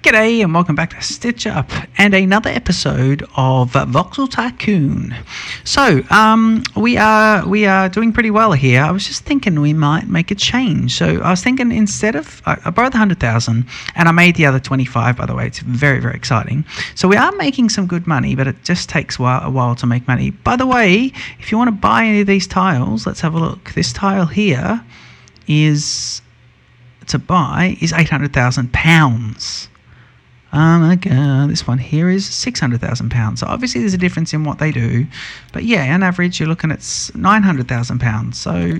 G'day and welcome back to Stitch Up and another episode of Voxel Tycoon. So we are doing pretty well here. I was just thinking we might make a change. So I was thinking instead of I borrowed the 100,000 and I made the other 25. By the way, it's very, very exciting. So we are making some good money, but it just takes a while to make money. By the way, if you want to buy any of these tiles, let's have a look. This tile here is to buy is £800,000. Okay, this one here is £600,000. So obviously there's a difference in what they do, but yeah, on average you're looking at £900,000. So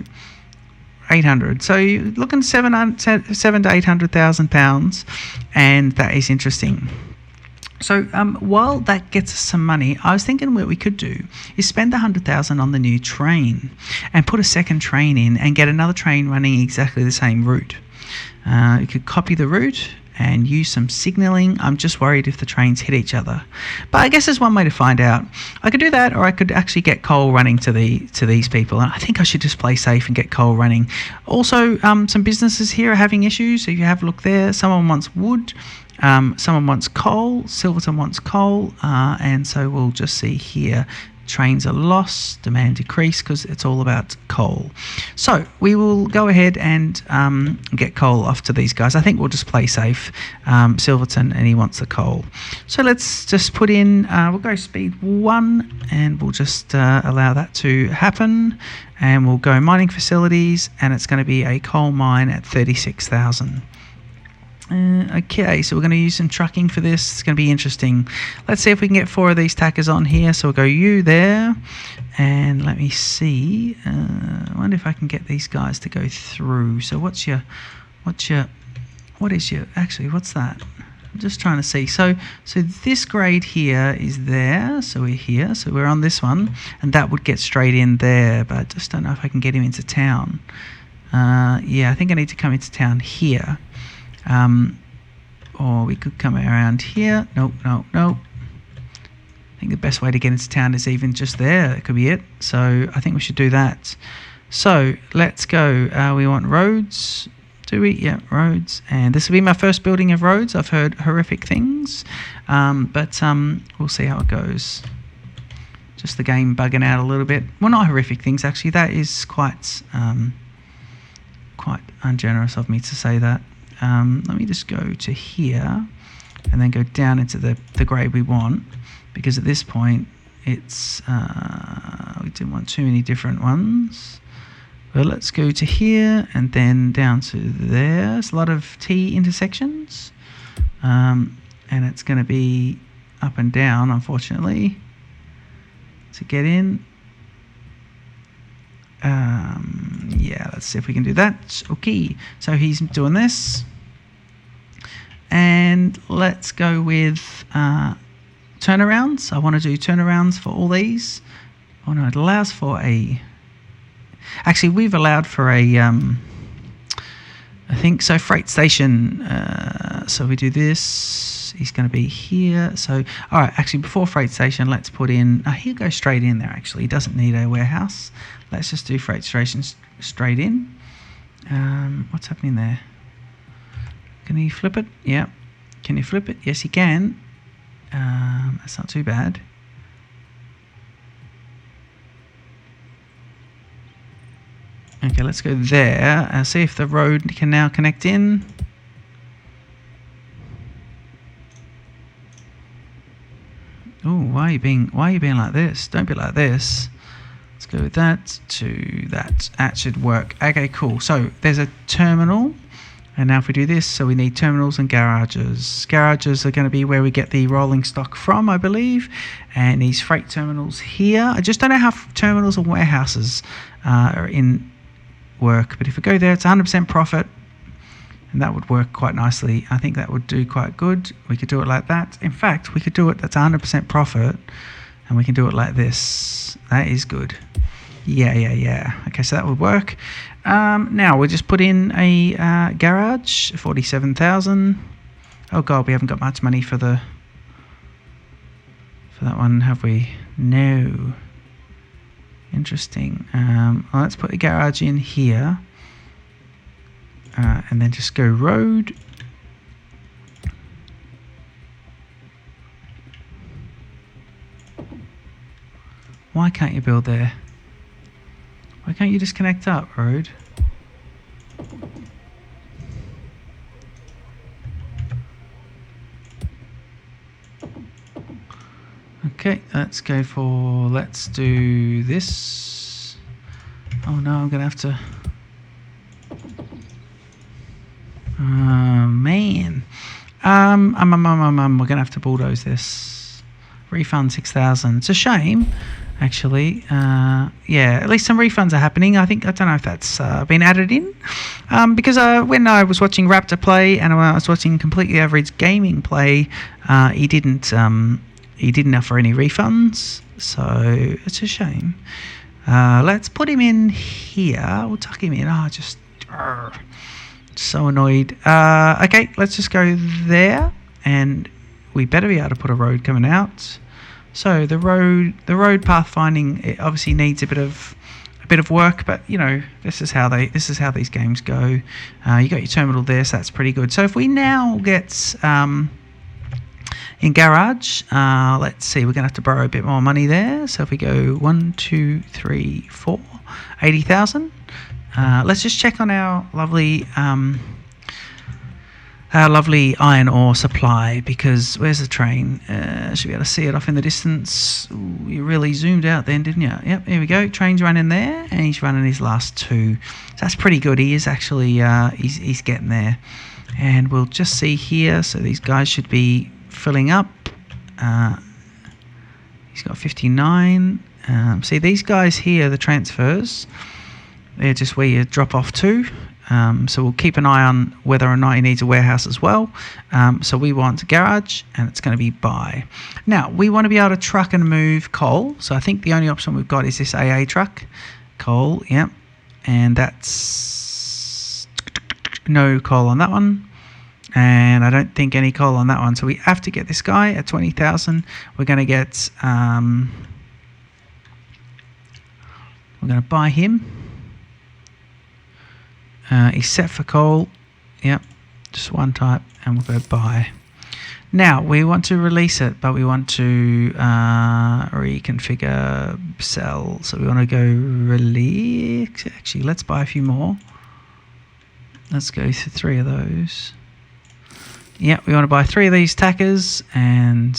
800. So you're looking £700,000 to £800,000, and that is interesting. So while that gets us some money, I was thinking what we could do is spend the 100,000 on the new train and put a second train in and get another train running exactly the same route. You could copy the route and use some signaling. I'm just worried if the trains hit each other, but I guess there's one way to find out. I could do that, or I could actually get coal running to these people, and I think I should just play safe and get coal running. Also, some businesses here are having issues. So if you have a look there, someone wants wood, someone wants coal, Silverton wants coal, and so we'll just see here. Trains are lost, demand decrease, because it's all about coal. So we will go ahead and get coal off to these guys. I think we'll just play safe. Silverton, and he wants the coal. So let's just put in, we'll go speed 1, and we'll just allow that to happen. And we'll go mining facilities, and it's going to be a coal mine at 36,000. Okay, so we're going to use some trucking for this. It's going to be interesting. Let's see if we can get 4 of these tackers on here. So we'll go you there, and let me see. I wonder if I can get these guys to go through. So what's that? I'm just trying to see. So this grade here is there. So we're here. So we're on this one, and that would get straight in there. But I just don't know if I can get him into town. Yeah, I think I need to come into town here. Or we could come around here. Nope. I think the best way to get into town is even just there. That could be it. So I think we should do that. So let's go. We want roads. Do we? Yeah, roads. And this will be my first building of roads. I've heard horrific things. But we'll see how it goes. Just the game bugging out a little bit. Well, not horrific things, actually. That is quite ungenerous of me to say that. Let me just go to here and then go down into the grade we want, because at this point it's we didn't want too many different ones. But let's go to here and then down to there. There's a lot of T intersections, and it's going to be up and down, unfortunately, to get in. Yeah, let's see if we can do that. Okay, so he's doing this, and let's go with turnarounds. I want to do turnarounds for all these. Oh no, it allows for a, actually we've allowed for a I think so, freight station. So we do this, he's going to be here. So all right, actually before freight station, let's put in, he'll go straight in there. Actually, he doesn't need a warehouse. Let's just do freight stations straight in. What's happening there? Can he flip it? Yeah. Can he flip it? Yes, he can. That's not too bad. Okay, let's go there. See if the road can now connect in. Oh, why are you being like this? Don't be like this. Let's go with that to that. That should work. Okay, cool. So there's a terminal, and now if we do this, so we need terminals and garages. Garages are going to be where we get the rolling stock from, I believe, and these freight terminals here. I just don't know how terminals and warehouses are in work, but if we go there, it's 100% profit, and that would work quite nicely. I think that would do quite good. We could do it like that. In fact, we could do it, that's 100% profit, and we can do it like this. That is good. Yeah. Okay, so that would work. Now we'll just put in a garage, 47,000. Oh god, we haven't got much money for that one, have we? No. Interesting. Well, let's put the garage in here, and then just go road, Why can't you build there? Why can't you just connect up, road? Okay, let's do this. Oh no, I'm gonna have to. Man. We're gonna have to bulldoze this. Refund 6,000. It's a shame, actually. Yeah, at least some refunds are happening. I don't know if that's been added in. Because when I was watching Raptor play and I was watching Completely Average Gaming play, he didn't offer any refunds, so it's a shame. Let's put him in here. We'll tuck him in. So annoyed. Okay, let's just go there, and we better be able to put a road coming out. So the road pathfinding, it obviously needs a bit of work, but you know, this is how these games go. You got your terminal there, so that's pretty good. So if we now get in garage, let's see, we're gonna have to borrow a bit more money there. So if we go 1, 2, 3, 4, 80,000. Let's just check on our lovely iron ore supply, because where's the train? Should be able to see it off in the distance. Ooh, you really zoomed out then, didn't you? Yep, here we go. Train's running there, and he's running his last 2. So that's pretty good. He is actually he's getting there. And we'll just see here. So these guys should be filling up. He's got 59. See, these guys here, the transfers, they're just where you drop off to. So we'll keep an eye on whether or not he needs a warehouse as well. So we want a garage, and it's going to be buy. Now, we want to be able to truck and move coal. So I think the only option we've got is this AA truck. Coal, yep. And that's no coal on that one. And I don't think any coal on that one. So we have to get this guy at 20,000. We're going to get... we're going to buy him. He's set for coal. Yep, just one type, and we'll go buy. Now we want to release it, but we want to reconfigure sell. So we want to go release. Actually, let's buy a few more. Let's go through 3 of those. Yep, we want to buy 3 of these tackers, and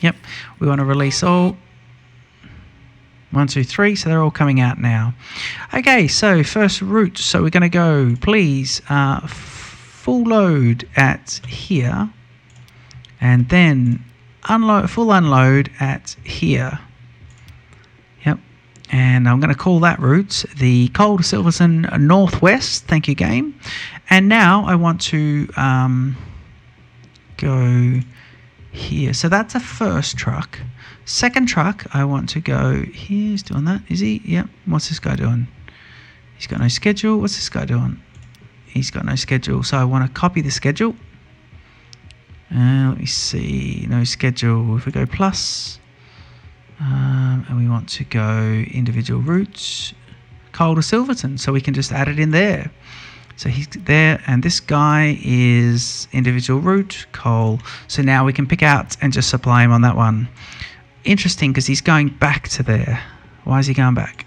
yep, we want to release all. 1, 2, 3, so they're all coming out now. Okay, so first route. So we're going to go, please, full load at here, and then full unload at here. Yep, and I'm going to call that route the Coal to Silverton Northwest. Thank you, game. And now I want to go here. So that's a first truck. Second truck, I want to go. He's doing that, is he? Yep. What's this guy doing? He's got no schedule. What's this guy doing? He's got no schedule. So I want to copy the schedule. Let me see. No schedule. If we go plus, and we want to go individual routes, Coal to Silverton. So we can just add it in there. So he's there, and this guy is individual route, coal. So now we can pick out and just supply him on that one. Interesting, because he's going back to there. Why is he going back?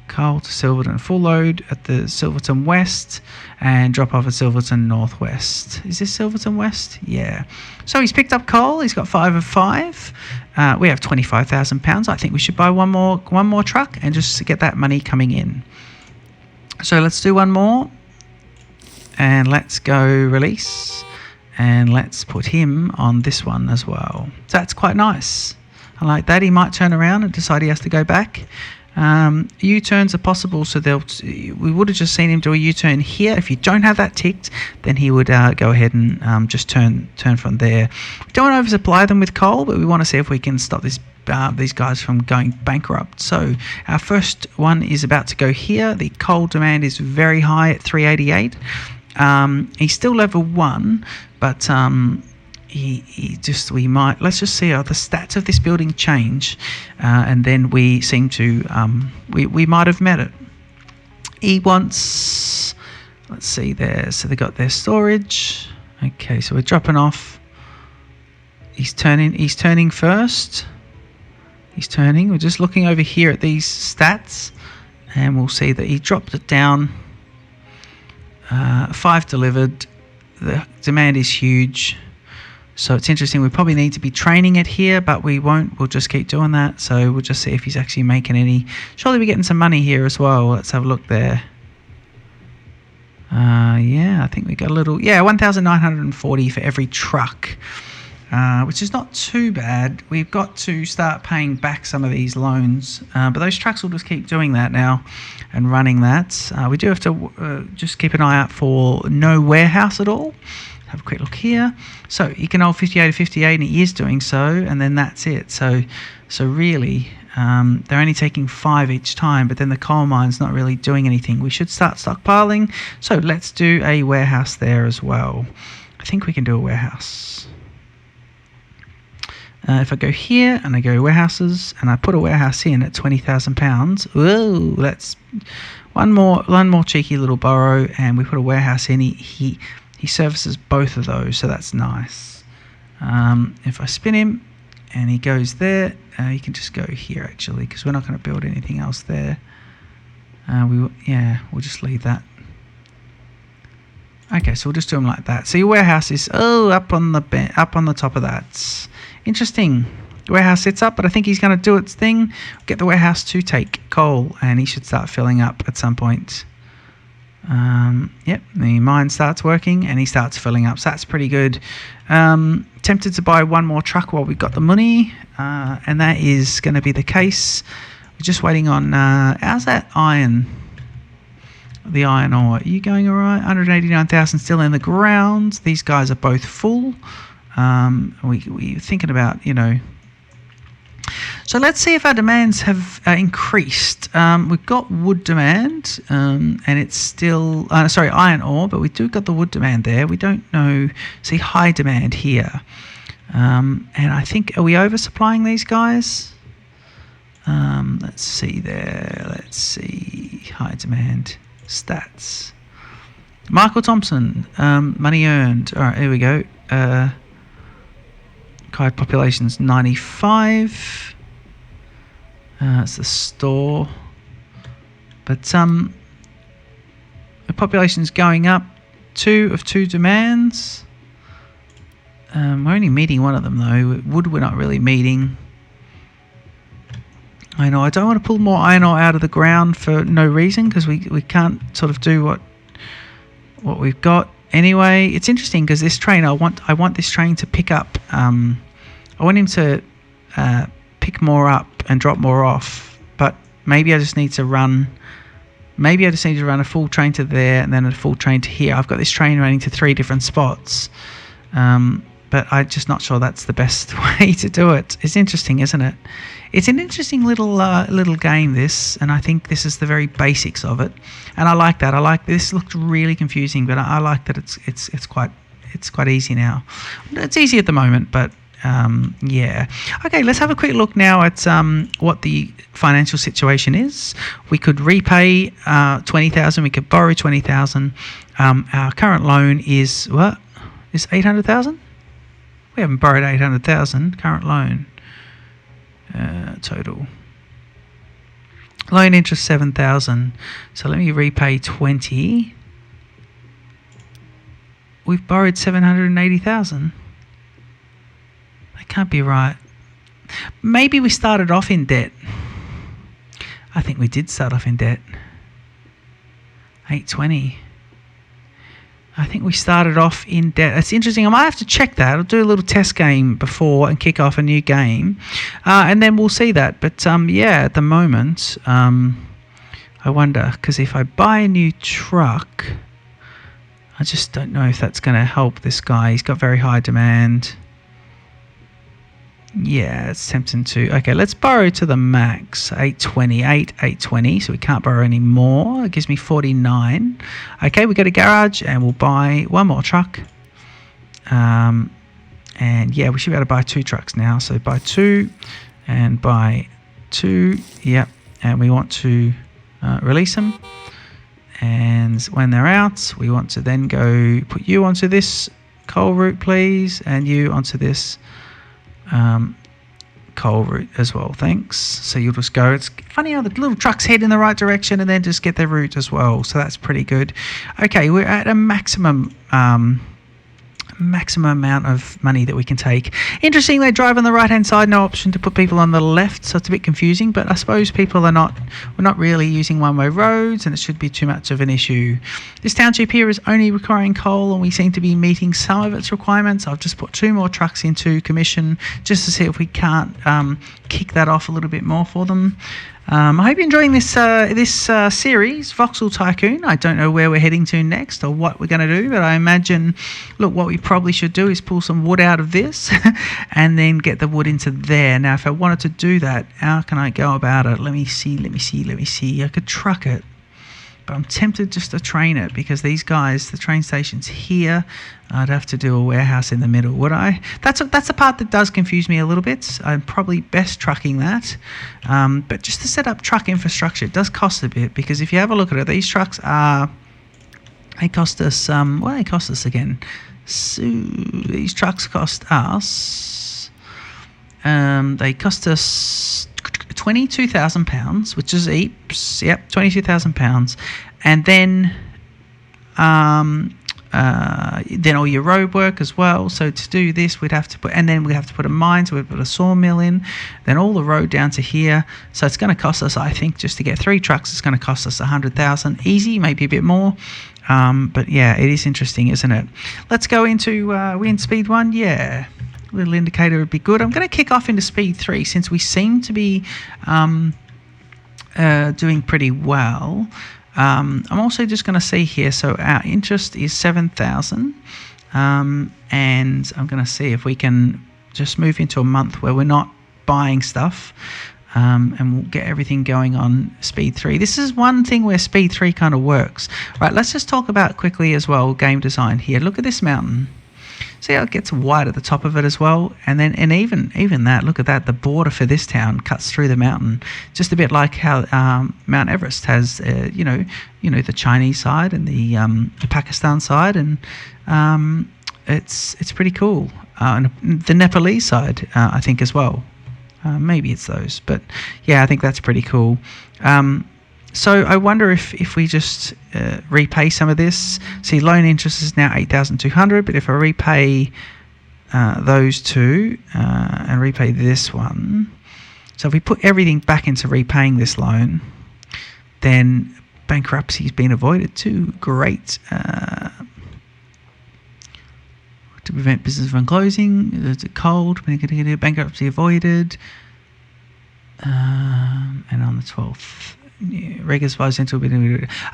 Coal to Silverton, full load at the Silverton West, and drop off at Silverton Northwest. Is this Silverton West? Yeah. So he's picked up coal. He's got 5 of 5. We have £25,000. I think we should buy one more truck and just get that money coming in. So let's do one more, and let's go release, and let's put him on this one as well. So that's quite nice. I like that. He might turn around and decide he has to go back. U-turns are possible, so we would have just seen him do a U-turn here. If you don't have that ticked, then he would go ahead and just turn from there. We don't want to oversupply them with coal, but we want to see if we can stop these guys from going bankrupt. So our first one is about to go here. The coal demand is very high at 388. He's still level 1, but let's just see how the stats of this building change, and then we seem to we might have met it. He wants, let's see there, so they got their storage. Okay, so we're dropping off. He's turning first. He's turning. We're just looking over here at these stats, and we'll see that he dropped it down. 5 delivered. The demand is huge. So it's interesting. We probably need to be training it here, but we won't. We'll just keep doing that. So we'll just see if he's actually making any. Surely we're getting some money here as well. Let's have a look there. Yeah, I think we got a little. Yeah, 1,940 for every truck, which is not too bad. We've got to start paying back some of these loans, but those trucks will just keep doing that now and running that. We do have to just keep an eye out for no warehouse at all. Have a quick look here. So you can hold 58 to 58, and he is doing so, and then that's it. So really, they're only taking 5 each time, but then the coal mine's not really doing anything. We should start stockpiling. So let's do a warehouse there as well. I think we can do a warehouse. If I go here and I go warehouses and I put a warehouse in at £20,000, whoa, that's one more cheeky little borrow, and we put a warehouse in. He services both of those, so that's nice. If I spin him and he goes there, you can just go here actually, because we're not going to build anything else there. We'll just leave that. Okay, so we'll just do them like that. So your warehouse is up on the top of that. Interesting. The warehouse sits up, but I think he's going to do its thing. Get the warehouse to take coal, and he should start filling up at some point. Yep, the mine starts working and he starts filling up, so that's pretty good. Tempted to buy one more truck while we've got the money, and that is going to be the case. We're just waiting on how's that iron, the iron ore, are you going all right? 189,000 still in the ground. These guys are both full. We're thinking about, so let's see if our demands have increased. We've got wood demand, and it's still iron ore, but we do got the wood demand there. We don't know. See high demand here, and I think, are we oversupplying these guys? Let's see there. Let's see high demand stats. Michael Thompson, money earned. All right, here we go. Kite population's 95. It's the store, but the population's going up. 2 of 2 demands. We're only meeting one of them though. Wood we're not really meeting. I know I don't want to pull more iron ore out of the ground for no reason, because we can't sort of do what we've got. Anyway, it's interesting because this train, I want this train to pick up. I want him to pick more up and drop more off. But maybe I just need to run. Maybe I just need to run a full train to there and then a full train to here. I've got this train running to 3 different spots, but I'm just not sure that's the best way to do it. It's interesting, isn't it? It's an interesting little game, this, and I think this is the very basics of it. And I like that. I like this. Looked really confusing, but I like that it's quite easy now. It's easy at the moment, but yeah. Okay, let's have a quick look now at what the financial situation is. We could repay 20,000. We could borrow 20,000. Our current loan is what? Is 800,000? We haven't borrowed 800,000. Current loan total. Loan interest 7,000. So let me repay 20. We've borrowed 780,000. That can't be right. Maybe we started off in debt. I think we did start off in debt. 820. I think we started off in debt. It's interesting. I might have to check that. I'll do a little test game before and kick off a new game, and then we'll see that. But yeah, at the moment, I wonder, because if I buy a new truck, I just don't know if that's going to help this guy. He's got very high demand. Yeah, it's tempting to. Okay, let's borrow to the max. 820, so we can't borrow any more. It gives me 49. Okay, we go to garage and we'll buy one more truck. And yeah, we should be able to buy 2 trucks now. So buy 2 and buy 2. Yep, and we want to release them. And when they're out, we want to then go put you onto this coal route, please, and you onto this coal route as well, thanks. So you'll just go, it's funny how the little trucks head in the right direction and then just get their route as well, so that's pretty good. Okay, we're at a maximum amount of money that we can take. Interesting, they drive on the right hand side, no option to put people on the left, so it's a bit confusing, but I suppose we're not really using one-way roads, and it should be too much of an issue. This township here is only requiring coal, and we seem to be meeting some of its requirements. I've just put 2 more trucks into commission just to see if we can't kick that off a little bit more for them. I hope you're enjoying this series, Voxel Tycoon. I don't know where we're heading to next or what we're going to do, but I imagine, look, what we probably should do is pull some wood out of this and then get the wood into there. Now, if I wanted to do that, how can I go about it? Let me see. I could truck it, but I'm tempted just to train it, because these guys, the train station's here. I'd have to do a warehouse in the middle, would I? That's the part that does confuse me a little bit. I'm probably best trucking that. But just to set up truck infrastructure, it does cost a bit, because if you have a look at it, these trucks they cost us, what do they cost us again? So these trucks cost us, they cost us £22,000, which is heaps. Yep, £22,000, and then all your road work as well. So to do this, we'd have to put, and then we have to put a mine, so we'd put a sawmill in, then all the road down to here. So it's going to cost us, I think, just to get 3 trucks, it's going to cost us 100,000 easy, maybe a bit more. But yeah, it is interesting, isn't it? Let's go into we in speed 1. Yeah, little indicator would be good. I'm going to kick off into speed 3 since we seem to be doing pretty well. I'm also just going to see here, so our interest is 7,000, and I'm going to see if we can just move into a month where we're not buying stuff, and we'll get everything going on speed 3. This is one thing where speed 3 kind of works. Right, let's just talk about quickly as well game design here. Look at this mountain. See how it gets white at the top of it as well, and even that. Look at that. The border for this town cuts through the mountain, just a bit like how Mount Everest has, the Chinese side and the Pakistan side, and it's pretty cool. And the Nepalese side, I think as well. Maybe it's those, but yeah, I think that's pretty cool. So I wonder if we just repay some of this. See, loan interest is now 8,200, but if I repay those 2 and repay this one, so if we put everything back into repaying this loan, then bankruptcy's been avoided too. Great. To prevent business from closing, there's a cold, bankruptcy avoided, and on the 12th. Regular supplies into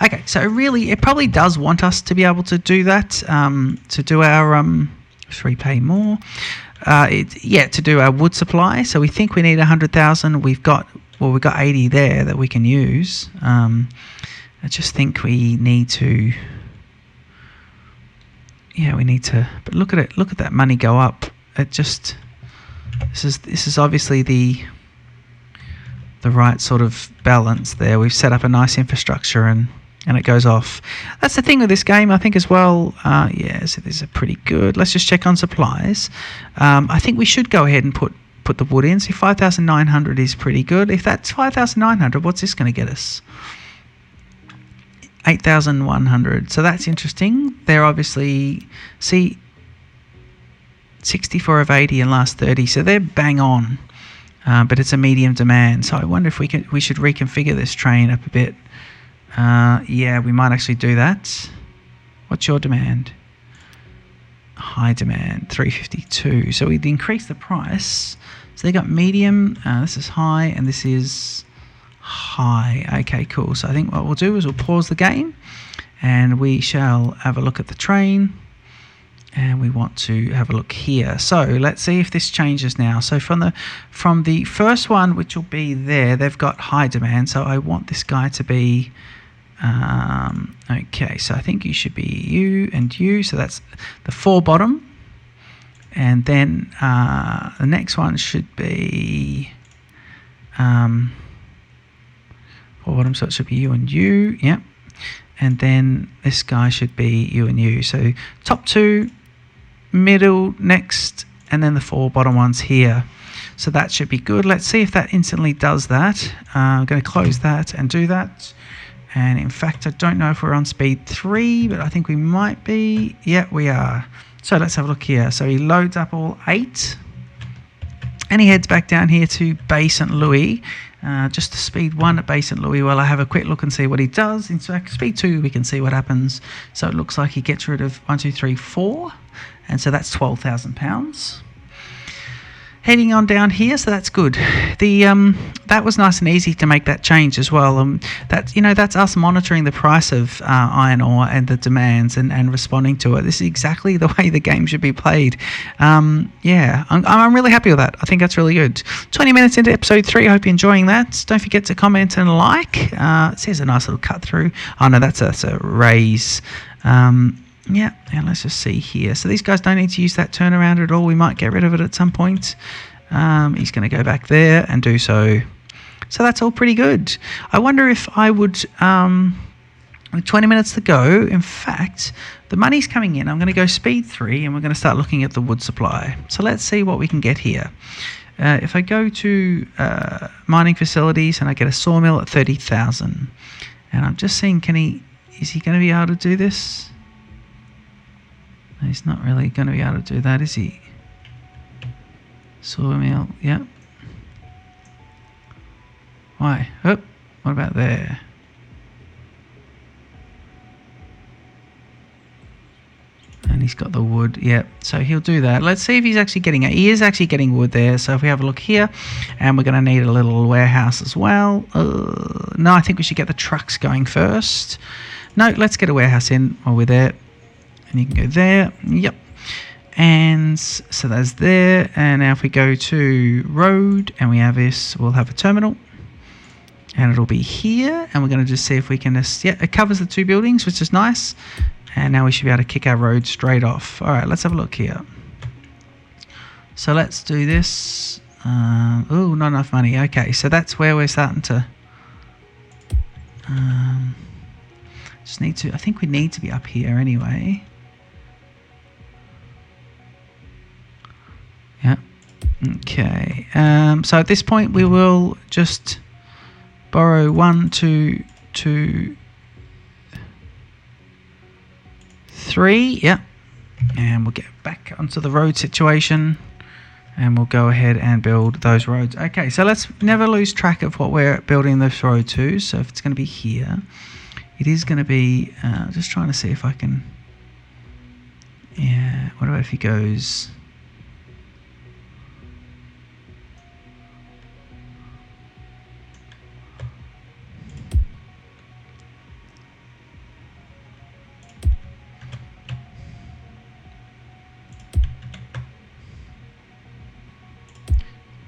okay, so really it probably does want us to be able to do that, to do our let's repay more, to do our wood supply. So we think we need 100,000. We've got 80 there that we can use. I just think we need to, but look at it, look at that money go up. It just, this is obviously the right sort of balance there. We've set up a nice infrastructure, and it goes off. That's the thing with this game, I think, as well. So these are pretty good. Let's just check on supplies. I think we should go ahead and put the wood in. See, 5,900 is pretty good. If that's 5,900, what's this going to get us? 8,100. So that's interesting. They're obviously, see, 64 of 80 and last 30. So they're bang on. But it's a medium demand, so I wonder if we should reconfigure this train up a bit. Yeah, we might actually do that. What's your demand? High demand, 352. So we'd increase the price. So they got medium, this is high, and this is high. Okay, cool. So I think what we'll do is we'll pause the game, and we shall have a look at the train. And we want to have a look here. So let's see if this changes now. So from the first one, which will be there, they've got high demand. So I want this guy to be okay. So I think you should be you and you. So that's the 4 bottom, and then the next one should be 4 bottom. So it should be you and you. Yep. And then this guy should be you and you. So top 2. Middle next, and then the 4 bottom ones here. So that should be good. Let's see if that instantly does that. I'm going to close that and do that. And in fact, I don't know if we're on speed 3, but I think we might be. Yeah, we are. So let's have a look here. So he loads up all 8. And he heads back down here to Bay St. Louis. Just to speed 1 at Bay St. Louis. Well, I have a quick look and see what he does. In fact, speed 2, we can see what happens. So it looks like he gets rid of 1, 2, 3, 4. And so that's £12,000. Heading on down here, so that's good. That was nice and easy to make that change as well. That's us monitoring the price of iron ore and the demands and responding to it. This is exactly the way the game should be played. I'm really happy with that. I think that's really good. 20 minutes into episode 3. I hope you're enjoying that. Don't forget to comment and like. It says a nice little cut through. Oh no, that's a raise. Yeah, and let's just see here. So these guys don't need to use that turnaround at all. We might get rid of it at some point. He's going to go back there and do so. So that's all pretty good. I wonder if I would, with 20 minutes to go, in fact, the money's coming in. I'm going to go speed 3 and we're going to start looking at the wood supply. So let's see what we can get here. If I go to mining facilities and I get a sawmill at 30,000, and I'm just seeing, is he going to be able to do this? He's not really going to be able to do that, is he? Sawmill, yeah. Why? Oh, what about there? And he's got the wood, yeah. So he'll do that. Let's see if he's actually getting it. He is actually getting wood there. So if we have a look here, and we're going to need a little warehouse as well. No, I think we should get the trucks going first. No, let's get a warehouse in while we're there. And you can go there, yep. And so that's there. And now if we go to road and we have this, we'll have a terminal. And it'll be here. And we're going to just see if we can just, yeah, it covers the 2 buildings, which is nice. And now we should be able to kick our road straight off. All right, let's have a look here. So let's do this. Oh, not enough money. Okay, so that's where we're starting to... just need to, I think we need to be up here anyway. Yeah. Okay. So at this point we will just borrow 1, 2, 3. Yeah. And we'll get back onto the road situation and we'll go ahead and build those roads. Okay, so let's never lose track of what we're building this road to. So if it's going to be here, it is going to be, just trying to see if I can, yeah, what about if he goes,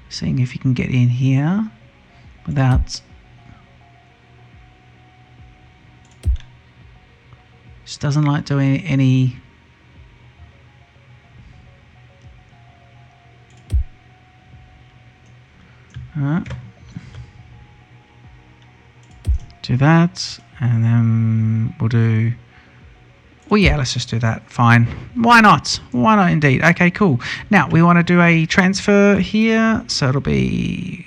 seeing if you can get in here without, just doesn't like doing any, alright, do that, and then we'll do, well, yeah, let's just do that. Fine. Why not? Why not indeed? Okay, cool. Now, we want to do a transfer here. So it'll be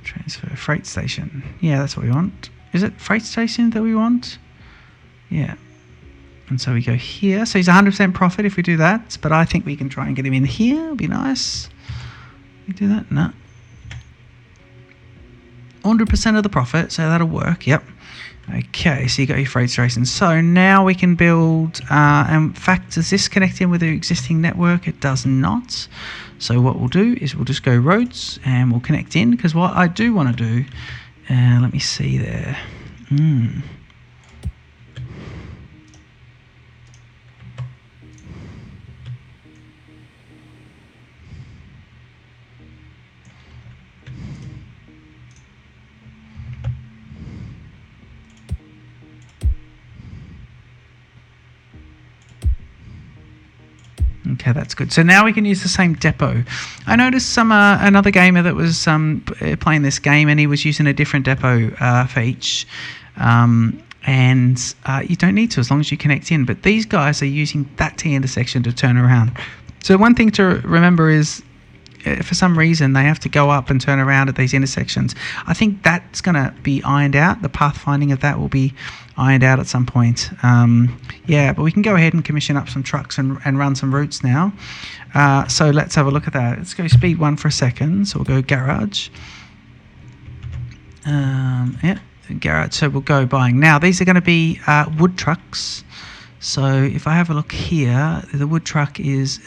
transfer freight station. Yeah, that's what we want. Is it freight station that we want? Yeah. And so we go here. So he's 100% profit if we do that. But I think we can try and get him in here. It'll be nice. We do that? No. 100% of the profit. So that'll work. Yep. Okay, so you got your freight station. So now we can build, in fact, does this connect in with the existing network? It does not. So what we'll do is we'll just go roads and we'll connect in, because what I do want to do, let me see there. Okay, that's good. So now we can use the same depot. I noticed another gamer that was playing this game, and he was using a different depot for each. And you don't need to, as long as you connect in. But these guys are using that T intersection to turn around. So one thing to remember is for some reason they have to go up and turn around at these intersections. I think that's going to be ironed out. The pathfinding of that will be ironed out at some point. Yeah, but we can go ahead and commission up some trucks and run some routes now. So let's have a look at that. Let's go speed 1 for a second. So we'll go garage. Yeah, garage. So we'll go buying. Now these are going to be wood trucks. So if I have a look here, the wood truck is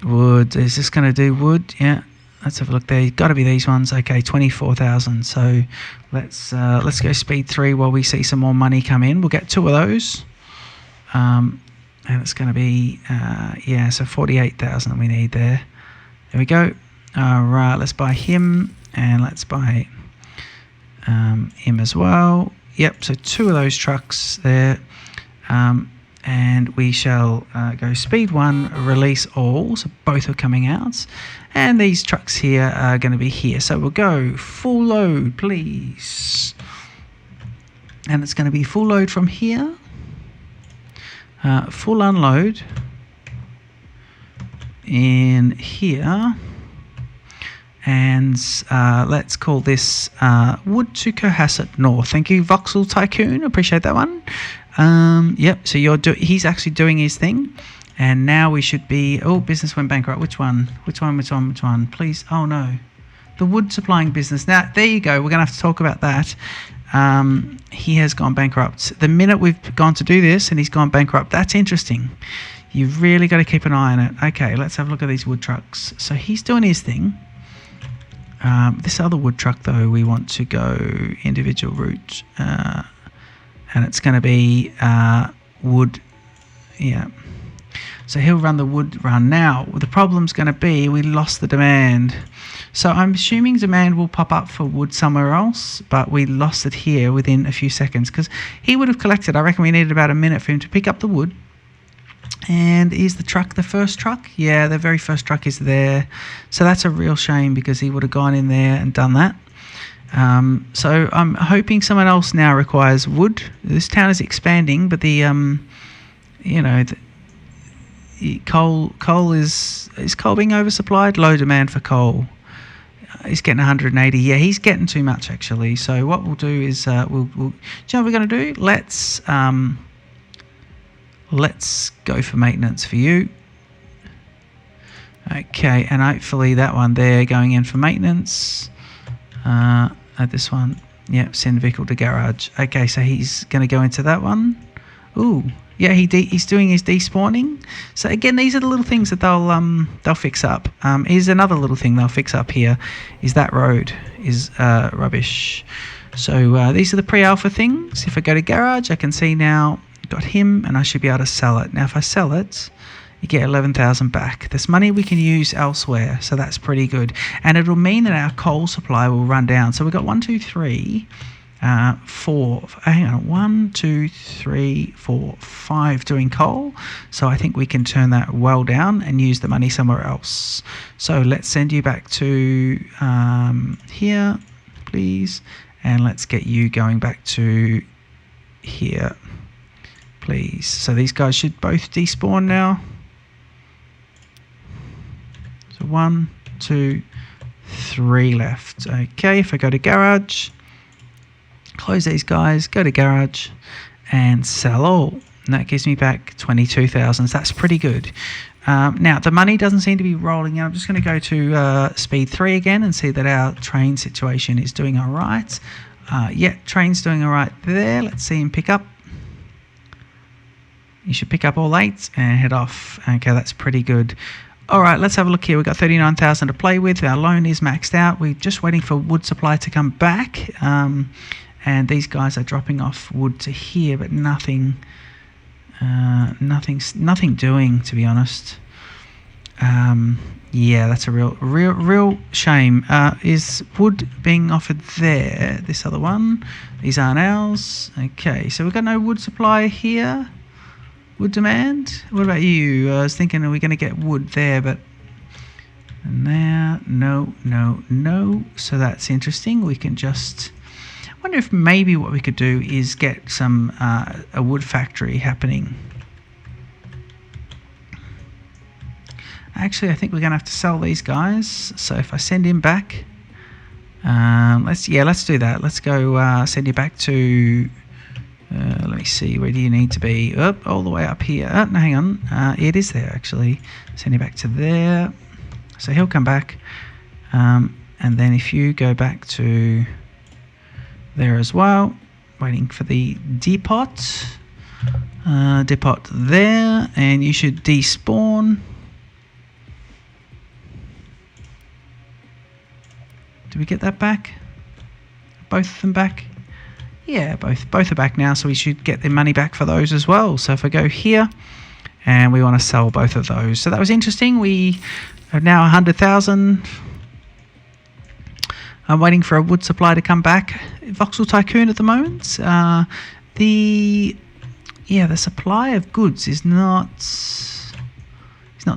wood. Is this going to do wood? Yeah. Let's have a look there. Got to be these ones. Okay, 24,000. So let's go speed 3 while we see some more money come in. We'll get 2 of those. And it's going to be yeah, so 48,000 we need there. There we go. All right, let's buy him and let's buy him as well. Yep, so 2 of those trucks there. And we shall go speed 1, release all, so both are coming out, and these trucks here are going to be here. So we'll go full load, please, and it's going to be full load from here, full unload in here, and let's call this Wood to Cohasset North. Thank you, Voxel Tycoon, appreciate that one. Yep, so he's actually doing his thing, and now we should be, oh, business went bankrupt. Which one, please? Oh no, the wood supplying business. Now there you go, we're gonna have to talk about that. He has gone bankrupt the minute we've gone to do this, and he's gone bankrupt. That's interesting. You've really got to keep an eye on it. Okay, let's have a look at these wood trucks. So he's doing his thing. This other wood truck though, we want to go individual route, and it's going to be wood. Yeah, so he'll run the wood run. Now the problem's going to be we lost the demand, so I'm assuming demand will pop up for wood somewhere else, but we lost it here within a few seconds because he would have collected, I reckon we needed about a minute for him to pick up the wood. And is the truck the first truck? Yeah, the very first truck is there, so that's a real shame because he would have gone in there and done that. So I'm hoping someone else now requires wood. This town is expanding, but the you know, coal is coal being oversupplied? Low demand for coal. He's getting 180. Yeah, he's getting too much actually. So what we'll do is we'll do you know what we're going to do? Let's go for maintenance for you. Okay, and hopefully that one there going in for maintenance. This one, yep, send vehicle to garage. Okay, so he's going to go into that one. Ooh, yeah, he's doing his despawning. So again, these are the little things that they'll fix up. Here's another little thing they'll fix up here, is that road is rubbish. So these are the pre-alpha things. If I go to garage, I can see now got him, and I should be able to sell it. Now if I sell it, you get 11,000 back. This money we can use elsewhere, so that's pretty good. And it'll mean that our coal supply will run down. So we've got 1, 2, 3, 4. Hang on, 1, 2, 3, 4, 5 doing coal. So I think we can turn that well down and use the money somewhere else. So let's send you back to here, please, and let's get you going back to here, please. So these guys should both despawn now. 1, 2, 3 left. Okay, if I go to garage, close these guys, go to garage and sell all, and that gives me back 22,000. So that's pretty good. Now the money doesn't seem to be rolling in. I'm just going to go to speed 3 again and see that our train situation is doing all right. Yeah, train's doing all right there. Let's see him pick up. You should pick up all 8 and head off. Okay, that's pretty good. All right, let's have a look here. We've got 39,000 to play with. Our loan is maxed out. We're just waiting for wood supply to come back. And these guys are dropping off wood to here, but nothing doing, to be honest. Yeah, that's a real shame. Is wood being offered there? This other one. These aren't ours. Okay, so we've got no wood supply here. Wood demand. What about you? I was thinking, are we going to get wood there? But now, no. So that's interesting. We can just. I wonder if maybe what we could do is get some a wood factory happening. Actually, I think we're going to have to sell these guys. So if I send him back, let's do that. Let's go send you back to. Let me see. Where do you need to be? Up, all the way up here. No, hang on. It is there actually. Send you back to there. So he'll come back, and then if you go back to there as well, waiting for the depot. Depot there, and you should despawn. Did we get that back? Both of them back? Yeah, both are back now, so we should get the money back for those as well. So if I go here, and we want to sell both of those. So that was interesting. We have now 100,000. I'm waiting for a wood supply to come back. Voxel Tycoon at the moment. The supply of goods is not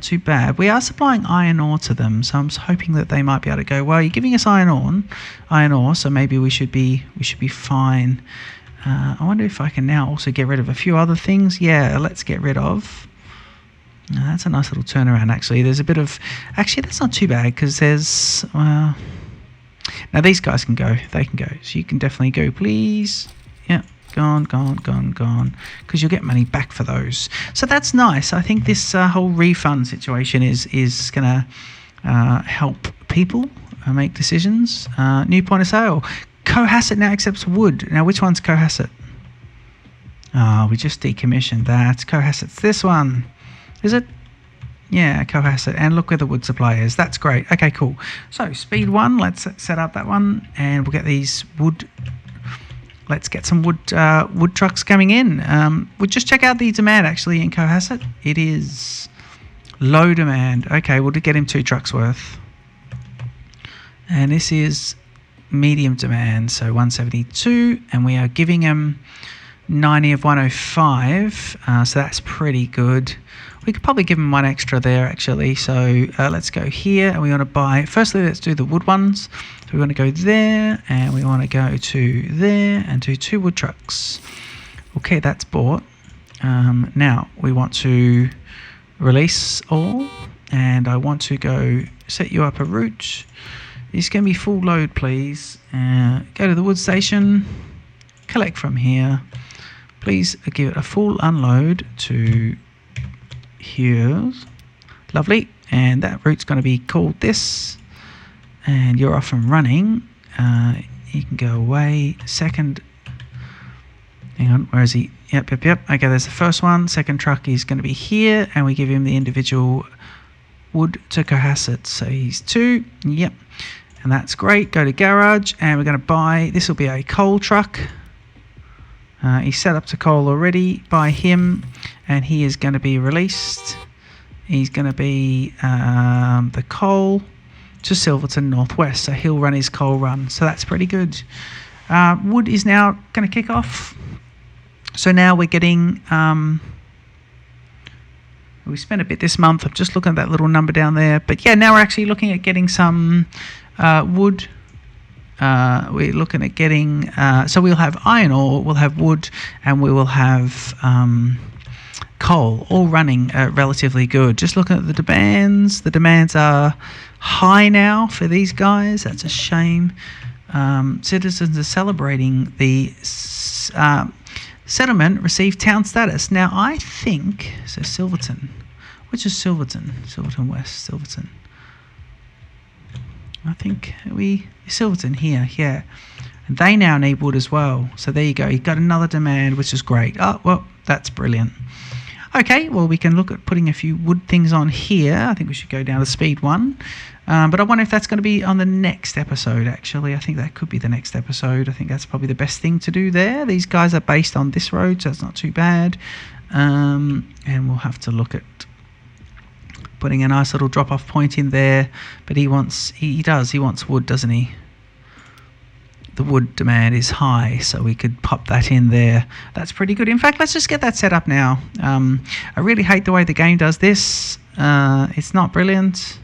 too bad. We are supplying iron ore to them, so I'm hoping that they might be able to go, well, you're giving us iron ore, so maybe we should be fine. I wonder if I can now also get rid of a few other things. Yeah, let's get rid of. That's a nice little turnaround, actually. There's a bit of... Actually, that's not too bad, because there's... now, these guys can go. They can go. So you can definitely go, please. Yeah. Gone, because you'll get money back for those. So that's nice. I think this whole refund situation is going to help people make decisions. New point of sale. Cohasset now accepts wood. Now, which one's Cohasset? We just decommissioned that. Cohasset's this one. Is it? Yeah, Cohasset. And look where the wood supply is. That's great. Okay, cool. So, speed 1. Let's set up that one. And we'll get these wood... Let's get some wood trucks coming in. We'll just check out the demand, actually, in Cohasset. It is low demand. Okay, we'll get him 2 trucks worth. And this is medium demand, so 172. And we are giving him 90 of 105. So that's pretty good. We could probably give him 1 extra there, actually. So let's go here, and we want to buy... Firstly, let's do the wood ones. So we want to go there, and we want to go to there, and do 2 wood trucks. Okay, that's bought. Now, we want to release all, and I want to go set you up a route. This can be full load, please. Go to the wood station, collect from here. Please give it a full unload to... Here's lovely, and that route's going to be called this, and you're off and running. You can go away. Second, hang on, where is he? Yep. Okay, there's the first one. Second truck is going to be here, and we give him the individual wood to Cohasset. So he's 2. Yep, and that's great. Go to garage, and we're going to buy. This will be a coal truck. He's set up to coal already. Buy him, and he is going to be released. He's going to be the coal to Silverton Northwest, so he'll run his coal run. So that's pretty good. Wood is now going to kick off. So now we're getting... we spent a bit this month. I'm just looking at that little number down there. But yeah, now we're actually looking at getting some wood. We're looking at getting... so we'll have iron ore, we'll have wood, and we will have coal, all running relatively good. Just looking at the demands. The demands are high now for these guys. That's a shame. Citizens are celebrating the settlement received town status. Now, I think... So Silverton. Which is Silverton? Silverton West. Silverton. I think Silverton here, yeah. And they now need wood as well. So there you go. You've got another demand, which is great. Oh, well, that's brilliant. Okay, well, we can look at putting a few wood things on here. I think we should go down to speed 1. But I wonder if that's going to be on the next episode, actually. I think that could be the next episode. I think that's probably the best thing to do there. These guys are based on this road, so it's not too bad. And we'll have to look at putting a nice little drop-off point in there. But he wants wood, doesn't he? The wood demand is high, so we could pop that in there. That's pretty good. In fact, let's just get that set up now. I really hate the way the game does this. It's not brilliant,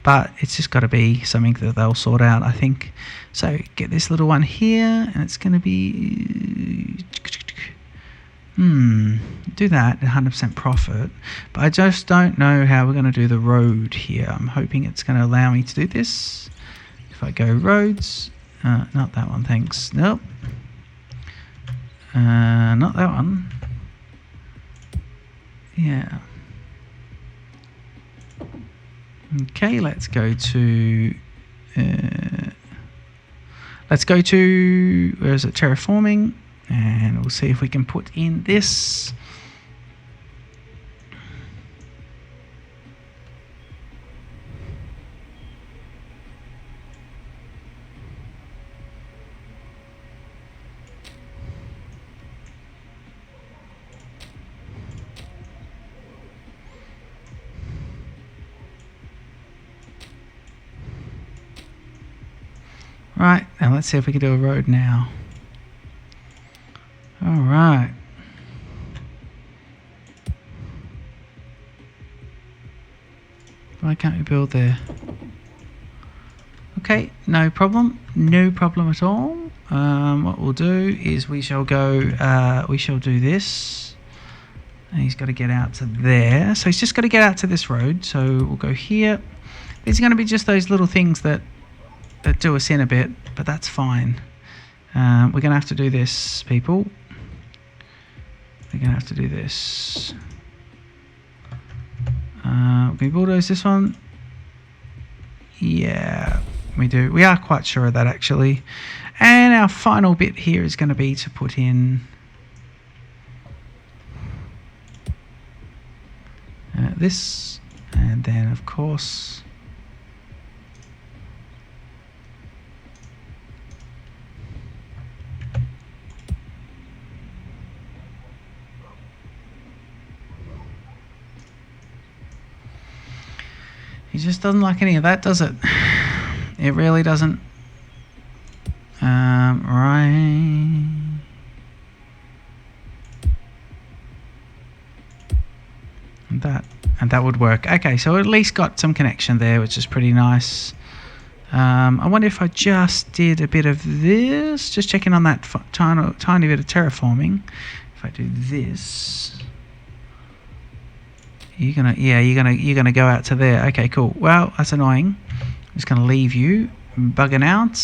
but it's just got to be something that they'll sort out, I think. So get this little one here, and it's going to be Do that, 100% profit. But I just don't know how we're going to do the road here. I'm hoping it's going to allow me to do this. If I go roads, not that one, thanks. Nope. Not that one. Yeah. Okay, let's go to where is it, terraforming, and we'll see if we can put in this. Right, now let's see if we can do a road now. All right. Why can't we build there? Okay, no problem. No problem at all. What we'll do is we shall do this. And he's got to get out to there. So he's just got to get out to this road. So we'll go here. These are going to be just those little things that do us in a bit, but that's fine. We're going to have to do this, people. We're going to have to do this. Can we bulldoze this one? Yeah, we do. We are quite sure of that, actually. And our final bit here is going to be to put in this, and then, of course, he just doesn't like any of that, does it? It really doesn't. Right. And that would work. Okay, so at least got some connection there, which is pretty nice. I wonder if I just did a bit of this, just checking on that tiny bit of terraforming. If I do this, you're gonna go out to there. Okay, cool. Well, that's annoying. I'm just gonna leave you bugging out.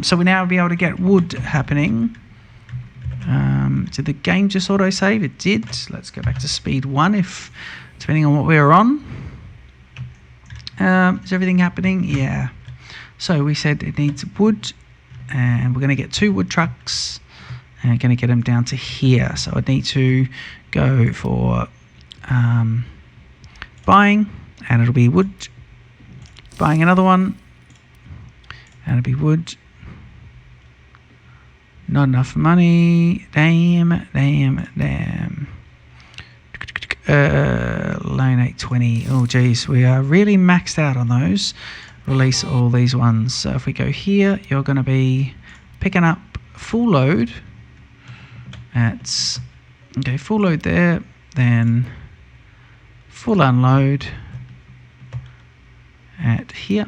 So we now be able to get wood happening. Did the game just auto save? It did. Let's go back to speed 1 depending on what we were on. Is everything happening? Yeah. So we said it needs wood, and we're going to get 2 wood trucks, and going to get them down to here. So I need to go for buying, and it'll be wood. Buying another one, and it'll be wood. Not enough money. Damn. Loan 820. Oh, geez. We are really maxed out on those. Release all these ones. So if we go here, you're going to be picking up full load. Okay, full load there. Then full unload at here.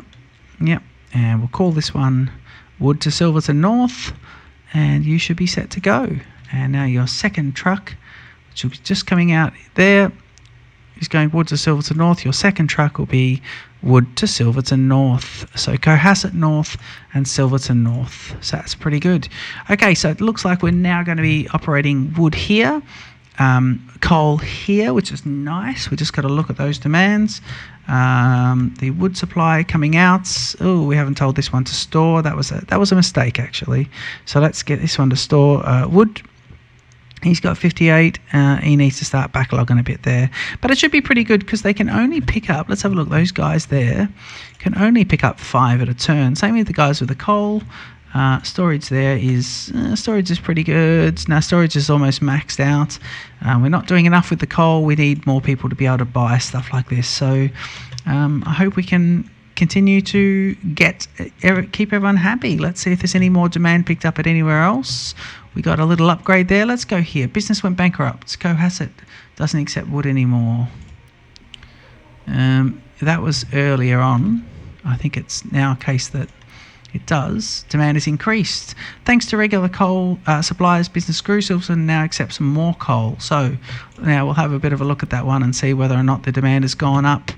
Yep. And we'll call this one Wood to Silverton North. And you should be set to go. And now your second truck, which will be just coming out there, is going Wood to Silverton North. Your second truck will be Wood to Silverton North. So Cohasset North and Silverton North. So that's pretty good. Okay, so it looks like we're now going to be operating wood here, coal here, which is nice. We just got to look at those demands. The wood supply coming out. Oh, we haven't told this one to store. That was a mistake, actually. So let's get this one to store wood. He's got 58. He needs to start backlogging a bit there, but it should be pretty good because they can only pick up. Let's have a look. Those guys there can only pick up 5 at a turn. Same with the guys with the coal. Storage there is storage is pretty good. Now storage is almost maxed out. We're not doing enough with the coal. We need more people to be able to buy stuff like this. So I hope we can continue to keep everyone happy. Let's see if there's any more demand picked up at anywhere else. We got a little upgrade there. Let's go here. Business went bankrupt. Cohasset doesn't accept wood anymore. That was earlier on. I think it's now a case that It does. Demand has increased. Thanks to regular coal suppliers, business grew. Silverstone now accepts some more coal. So now we'll have a bit of a look at that one and see whether or not the demand has gone up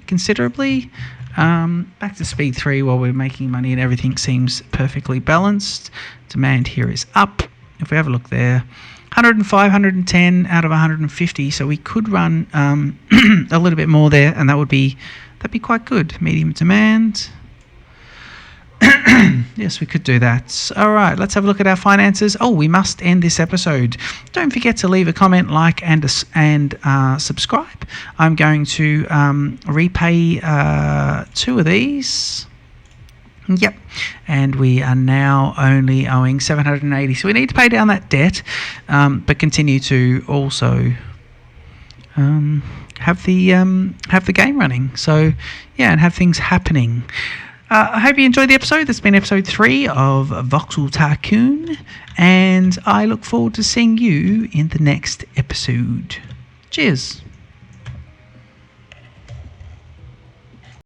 considerably. Back to speed 3 while we're making money and everything seems perfectly balanced. Demand here is up. If we have a look there, 105, 110 out of 150. So we could run a little bit more there, and that'd be quite good. Medium demand. Yes, we could do that. All right, let's have a look at our finances. Oh, we must end this episode. Don't forget to leave a comment, like, and subscribe. I'm going to repay 2 of these. Yep, and we are now only owing 780. So we need to pay down that debt, but continue to also have the game running. So yeah, and have things happening. I hope you enjoyed the episode. That's been episode 3 of Voxel Tycoon, and I look forward to seeing you in the next episode. Cheers.